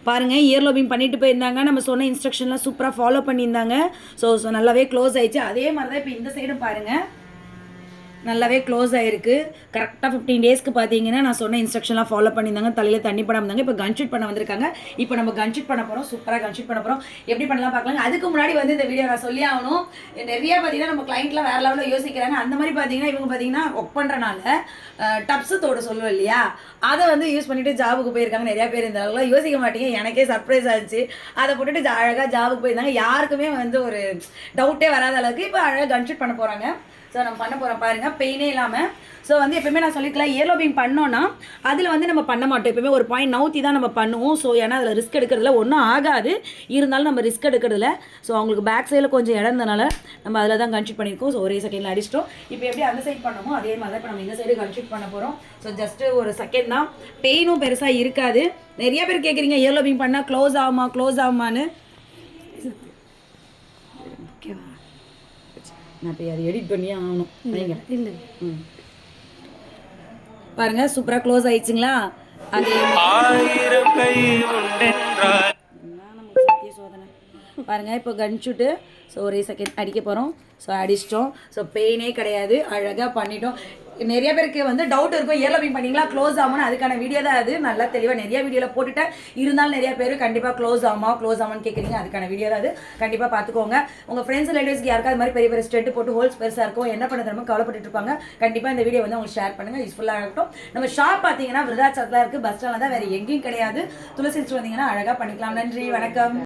பாருங்கள் இயர் லோபிங் பண்ணிட்டு போயிருந்தாங்க. நம்ம சொன்ன இன்ஸ்ட்ரக்ஷன்லாம் சூப்பராக ஃபாலோ பண்ணியிருந்தாங்க. ஸோ நல்லாவே க்ளோஸ் ஆயிடுச்சு. அதே மாதிரி தான் இப்போ இந்த சைடும் பாருங்கள் நல்லாவே க்ளோஸ் ஆகிருக்கு. கரெக்டாக 15 டேஸ்க்கு பார்த்தீங்கன்னா நான் சொன்ன இன்ஸ்ட்ரக்ஷன்லாம் ஃபாலோ பண்ணியிருந்தாங்க. தலையில் தண்ணி படாமல் இருந்தாங்க. இப்போ கன்ஷூட் பண்ண வந்திருக்காங்க. இப்போ நம்ம கன்ஷூட் பண்ண போகிறோம். சூப்பராக கன்ஷூட் பண்ண போகிறோம். எப்படி பண்ணலாம் பார்க்கலாங்க. அதுக்கு முன்னாடி வந்து இந்த வீடியோ நான் சொல்லி ஆகணும். நிறைய பார்த்தீங்கன்னா நம்ம கிளைண்ட்லாம் வேறு லெவலில் யோசிக்கிறாங்க. அந்த மாதிரி பார்த்தீங்கன்னா இவங்க பார்த்தீங்கன்னா ஒர்க் பண்ணுறனால டப்ஸு தோட சொல்லுவோம் இல்லையா, அதை வந்து யூஸ் பண்ணிவிட்டு ஜாபுக்கு போயிருக்காங்க. நிறையா பேர் இந்த அளவுக்குலாம் யோசிக்க மாட்டீங்க. எனக்கே சர்ப்ரைஸ் ஆச்சு. அதை போட்டுட்டு அழகாக ஜாபுக்கு போயிருந்தாங்க. யாருக்குமே வந்து ஒரு டவுட்டே வராத அளவுக்கு இப்போ அழகாக கன்ஷூட் பண்ண போகிறாங்க. ஸோ நம்ம பண்ண போகிறோம் பாருங்கள், பெயினே இல்லாமல். ஸோ வந்து எப்பவுமே நான் சொல்லிக்கலாம், இயர் லோபிங் பண்ணோன்னா அதில் வந்து நம்ம பண்ண மாட்டோம். எப்பவுமே ஒரு பாயிண்ட் நவுத்தி தான் நம்ம பண்ணுவோம். ஸோ ஏன்னா அதில் ரிஸ்க் எடுக்கிறதுல ஒன்றும் ஆகாது, இருந்தாலும் நம்ம ரிஸ்க் எடுக்கிறதுல. ஸோ அவங்களுக்கு பேக் சைடில் கொஞ்சம் இடம் இருந்தனால நம்ம அதில் தான் கன்ஷூட் பண்ணியிருக்கோம். ஸோ ஒரே செகண்டில் அடிச்சிட்டோம். இப்போ எப்படி அந்த சைட் பண்ணமோ அதே மாதிரி தான் இப்போ நம்ம இந்த சைடு கன்ஷூட் பண்ண போகிறோம். ஸோ ஜஸ்ட்டு ஒரு செகண்ட் தான், பெயினும் பெருசாக இருக்காது. நிறைய பேர் கேட்குறீங்க இயர் லோபிங் பண்ணால் க்ளோஸ் ஆகுமான்னு. ஓகேவா, நான் இப்போ அதை எடிட் பண்ணியே ஆகணும். நீங்கள் இல்லை பாருங்க, சூப்பராக க்ளோஸ் ஆயிடுச்சுங்களா. அதே சத்திய சோதனை பாருங்க. இப்போ கன்ஷூட்டு ஸோ ஒரே செகண்ட் அடிக்க போகிறோம். ஸோ அடிச்சிட்டோம். ஸோ பெயினே கிடையாது, அழகாக பண்ணிட்டோம். நிறைய பேருக்கு வந்து டவுட் இருக்கும், இயர் லோபிங் பண்ணிங்களா க்ளோஸ் ஆகும்னு. அதுக்கான வீடியோ தான் அது. நல்லா தெளிவாக நிறைய வீடியோவில் போட்டுட்டேன். இருந்தாலும் நிறைய பேர் கண்டிப்பாக க்ளோஸ் ஆகுமான்னு கேட்குறீங்க. அதுக்கான வீடியோ தான் அது. கண்டிப்பாக பார்த்துக்கோங்க. உங்கள் ஃப்ரெண்ட்ஸ் ரிலேட்டிவ்ஸ்க்கு யாருக்காவது அது மாதிரி பெரிய பெரிய ஸ்டெட்டு போட்டு ஹோல்ஸ் பெருசாக இருக்கும், என்ன பண்ண தெரியுமா கவலைப்பட்டு இருப்பாங்க. கண்டிப்பாக இந்த வீடியோ வந்து உங்களுக்கு ஷேர் பண்ணுங்கள், யூஸ்ஃபுல்லாக இருக்கட்டும். நம்ம ஷாப் பார்த்தீங்கன்னா விருதாச்சலத்தில் இருக்குது, பஸ் ஸ்டாண்டில் தான், வேறு எங்கேயும் கிடையாது. துளசி வந்தீங்கன்னா அழகாக பண்ணிக்கலாம். நன்றி, வணக்கம்.